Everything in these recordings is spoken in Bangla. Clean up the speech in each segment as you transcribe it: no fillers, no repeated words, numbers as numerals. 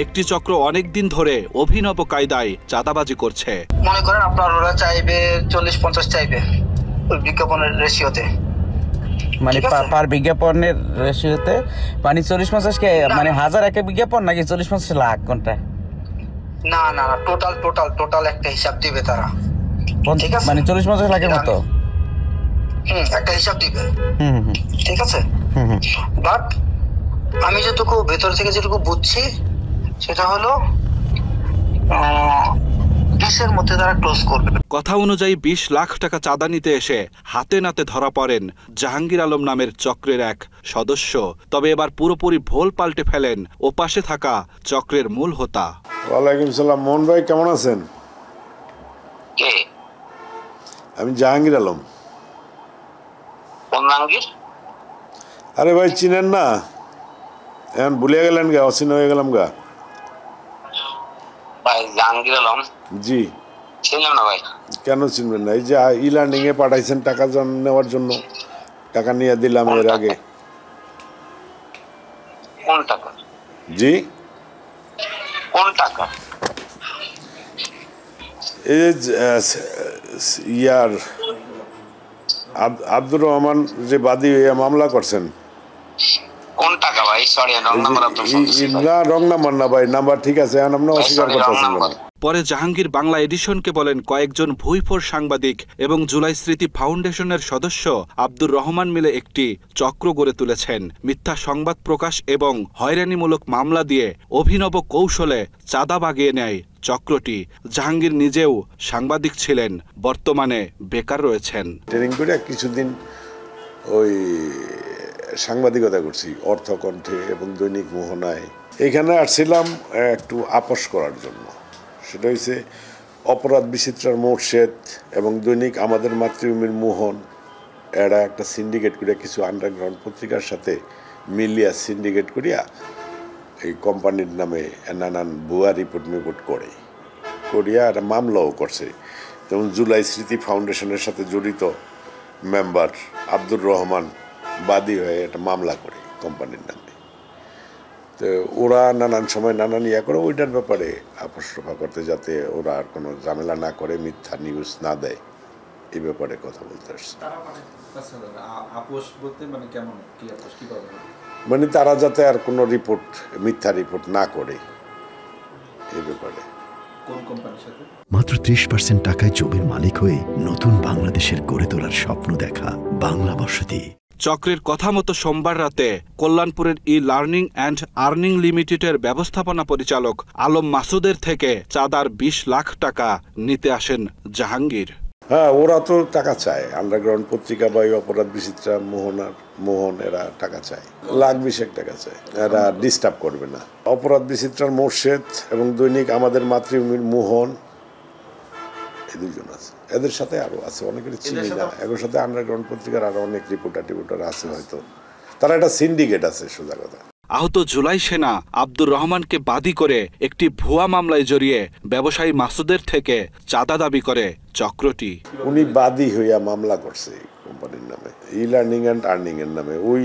একটি চক্র অনেক দিন ধরে অভিনব কায়দায় চাঁদাবাজি করছে। মনে করেন আপনার ওরা চাইবে 40-50 চাইবে ওই বিজ্ঞাপনের রেশিওতে, মানে পার বিজ্ঞাপনের রেশিওতে, মানে 40-50 কে মানে হাজার একে বিজ্ঞাপন নাকি 40-50 লাখ কোনটা? না না না, টোটাল একটা হিসাব দিবে তারা, ঠিক আছে? মানে 40-50 লাখের মতো একটা হিসাব দিবে, ঠিক আছে? বাট আমি যেটুকু ভেতর থেকে যেটুকু বুঝছি সেটা হলো 20-এর মধ্যে তারা ক্লোজ করবে। কথা অনুযায়ী 20 লাখ টাকা চাঁদা নিতে এসে হাতে নাতে ধরা পড়েন জাহাঙ্গীর আলম নামের চক্রের এক সদস্য। তবে এবার পুরোপুরি ভোল পাল্টে ফেলেন ও পাশে থাকা চক্রের মূল হোতা। ওয়ালাইকুম সালাম। মোহন ভাই কেমন আছেন? কে? আমি জাহাঙ্গীর আলম। কোন জাহাঙ্গীর? আরে ভাই চিনেন না? এখন ভুলে গেলেন গা, অচিন হয়ে গেলাম গা। ভাই জাহাঙ্গীর আলম? জি। চিনলাম না ভাই। কেন চিনবেন না? এই যে ই-লার্নিং এ পাঠাইছেন টাকা নেওয়ার জন্য, টাকা নিয়ে দিলাম এর আগে। কোন টাকা? জি, কোন টাকা? এই ইয়ার আব্দুর রহমান যে বাদী হইয়া মামলা করছেন। কোন টাকা ভাই? সরি, রং নাম্বার আপনার ফোন দিছি ভাই। না, রং নাম্বার না ভাই, নাম্বার ঠিক আছে। এখন আপনি অস্বীকার করতেছেন কেন? পরে জাহাঙ্গীর বাংলা এডিশনকে বলেন কয়েকজন ভুইফোর সাংবাদিক এবং জুলাই স্মৃতি ফাউন্ডেশনের সদস্য আব্দুর রহমান মিলে একটি চক্র গড়ে তুলেছেন। মিথ্যা সংবাদ প্রকাশ এবং হয়রানিমূলক মামলা দিয়ে অভিনব কৌশলে চাঁদা বাগিয়ে নেয় চক্রটি। জাহাঙ্গীর নিজেও সাংবাদিক ছিলেন, বর্তমানে বেকার রয়েছেন। ট্রেনিং করে কিছুদিন ওই সাংবাদিকতা করছি অর্থকণ্ঠে এবং দৈনিক মোহনায়। এখানে আসছিলাম একটু আপোষ করার জন্য। সেটা হচ্ছে অপরাধ বিচিত্রার মোর্শেদ এবং দৈনিক আমাদের মাতৃভূমির মোহন, এরা একটা সিন্ডিকেট করিয়া কিছু আন্ডারগ্রাউন্ড পত্রিকার সাথে মিলিয়া সিন্ডিকেট করিয়া এই কোম্পানির নামে নানান ভুয়া রিপোর্ট করিয়া একটা মামলাও করছে। যেমন জুলাই স্মৃতি ফাউন্ডেশনের সাথে জড়িত মেম্বার আব্দুর রহমান বাদী হয়ে একটা মামলা করে কোম্পানির নামে। তো ওরা নানান সময় নানান ইয়া করে ওইটার ব্যাপারে আপোষ রফা করতে, যাতে ওরা আর কোনো ঝামেলা না করে, মিথ্যা নিউজ না দেয়, এই ব্যাপারে কথা বলতে আসছে। মানে তারা যাতে আর কোনো মিথ্যা রিপোর্ট না করে এই ব্যাপারে। মাত্র 30% টাকায় জমির মালিক হয়ে নতুন বাংলাদেশের গড়ে তোলার স্বপ্ন দেখা বাংলা বসতি। চক্রের কথা মতো সোমবার রাতে কল্যাণপুরের ই-লার্নিং অ্যান্ড আর্নিং লিমিটেডের ব্যবস্থাপনা পরিচালক আলম মাসুদের থেকে চাঁদার 20 লাখ টাকা নিতে আসেন জাহাঙ্গীর। হ্যাঁ, ওরা তো টাকা চায়। আন্ডারগ্রাউন্ড পত্রিকা বা অপরাধ বিচিত্রা মোহন এরা টাকা চায়, লাখ 20 টাকা চায়। এরা ডিস্টার্ব করবে না। অপরাধ বিচিত্রার মোর্শেদ এবং দৈনিক আমাদের মাতৃভূমির মোহন, এই দুজন আছে। এদের সাথে আরো আছে, অনেকের চিনি না। এদের সাথে আন্ডারগ্রাউন্ড পত্রিকার আরো অনেক রিপোর্টার আছে হয়তো। তারা একটা সিন্ডিকেট আছে, সোজা কথা। আহত জুলাই সেনা আব্দুর রহমানকে বাদী করে একটি ভুয়া মামলায় জড়িয়ে ব্যবসায়ী মাসুদের থেকে চাঁদা দাবি করে চক্রটি। উনি বাদী হইয়া মামলা করছে কোম্পানির নামে, ই-লার্নিং অ্যান্ড আর্নিং এর নামে। ওই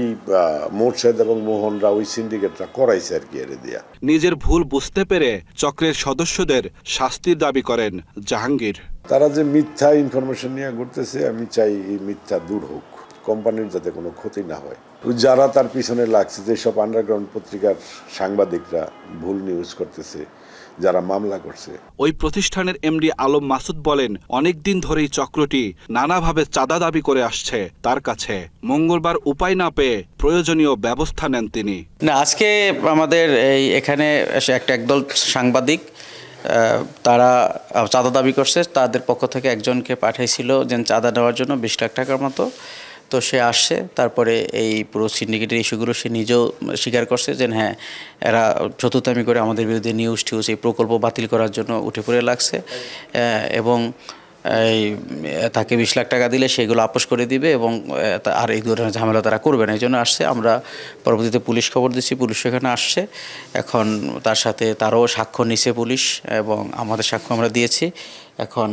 মোর্শেদ এবং মোহনরা ওই সিন্ডিকেটরা করাইছে আর কি এর দিয়া। নিজের ভুল বুঝতে পেরে চক্রের সদস্যদের শাস্তির দাবি করেন জাহাঙ্গীর। তারা যে মিথ্যা ইনফরমেশন নিয়ে ঘুরতেছে, আমি চাই এই মিথ্যা দূর হোক, কোম্পানির যাতে কোনো ক্ষতি না হয়। যারা তার পিছনে লাগছে, যেসব আন্ডারগ্রাউন্ড পত্রিকার সাংবাদিকরা ভুল নিউজ করতেছে, যারা মামলা করছে। ওই প্রতিষ্ঠানের এমডি আলম মাসুদ বলেন অনেকদিন ধরেই চক্রটি নানাভাবে চাঁদা দাবি করে আসছে তার কাছে। মঙ্গলবার উপায় না পেয়ে প্রয়োজনীয় ব্যবস্থা নেন তিনি। না, আজকে আমাদের এখানে একদল সাংবাদিক তারা চাঁদা দাবি করছে। তাদের পক্ষ থেকে একজনকে পাঠাইছিল যে চাঁদা নেওয়ার জন্য 20 লাখ টাকার মতো। তো সে আসছে, তারপরে এই পুরো সিন্ডিকেটের ইস্যুগুলো সে নিজেও স্বীকার করছে যে হ্যাঁ, এরা চতুর্থামি করে আমাদের বিরুদ্ধে নিউজ এই প্রকল্প বাতিল করার জন্য উঠে পড়ে লাগছে। এবং তাকে 20 লাখ টাকা দিলে সেগুলো আপোস করে দিবে এবং আর এই ধরনের ঝামেলা তারা করবে না। এই জন্য আসছে। আমরা পরবর্তীতে পুলিশ খবর দিচ্ছি, পুলিশ এখানে আসছে। এখন তার সাথে তারও সাক্ষ্য নিছে পুলিশ এবং আমাদের সাক্ষ্য আমরা দিয়েছি। এখন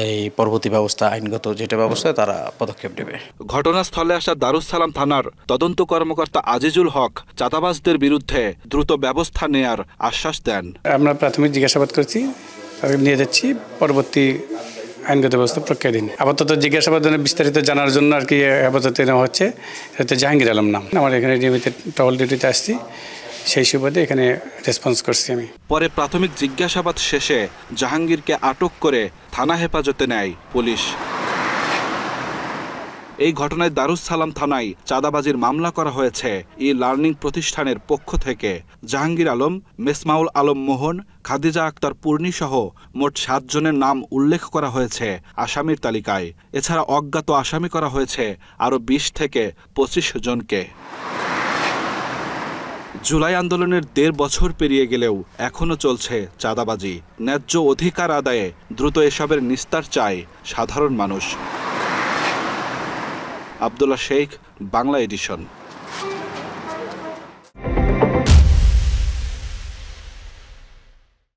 এই পরবর্তী ব্যবস্থা, আইনগত যেটা ব্যবস্থা তারা পদক্ষেপ নেবে। ঘটনাস্থলে আসা দারুস সালাম থানার তদন্ত কর্মকর্তা আজিজুল হক চাঁদাবাজদের বিরুদ্ধে দ্রুত ব্যবস্থা নেয়ার আশ্বাস দেন। আমরা প্রাথমিক জিজ্ঞাসাবাদ করেছি, নিয়ে যাচ্ছি, পরবর্তী আইনগত ব্যবস্থা প্রক্রিয়াধীন। আপাতত জিজ্ঞাসাবাদ বিস্তারিত জানার জন্য আর কি হেফাজতে নেওয়া হচ্ছে। এটা জাহাঙ্গীর আলম নাম। আমার এখানে নিয়মিত টহল ডিউটিতে আসছি, সেই সুবাদে এখানে রেসপন্স করছি আমি। পরে প্রাথমিক জিজ্ঞাসাবাদ শেষে জাহাঙ্গীরকে আটক করে থানা হেফাজতে নেয় পুলিশ। এই ঘটনায় দারুস সালাম থানায় চাঁদাবাজির মামলা করা হয়েছে লার্নিং প্রতিষ্ঠানের পক্ষ থেকে। জাহাঙ্গীর আলম, মেসমাউল আলম মোহন, খাদিজা আক্তার পূর্ণি সহ মোট 7 জনের নাম উল্লেখ করা হয়েছে আসামির তালিকায়। এছাড়া অজ্ঞাত আসামি করা হয়েছে আরও 20 থেকে 25 জনকে। জুলাই আন্দোলনের 1.5 বছর পেরিয়ে গেলেও এখনও চলছে চাঁদাবাজি। ন্যায্য অধিকার আদায়ে দ্রুত এসবের নিস্তার চায় সাধারণ মানুষ। আব্দুল্লাহ শেখ, বাংলা এডিশন।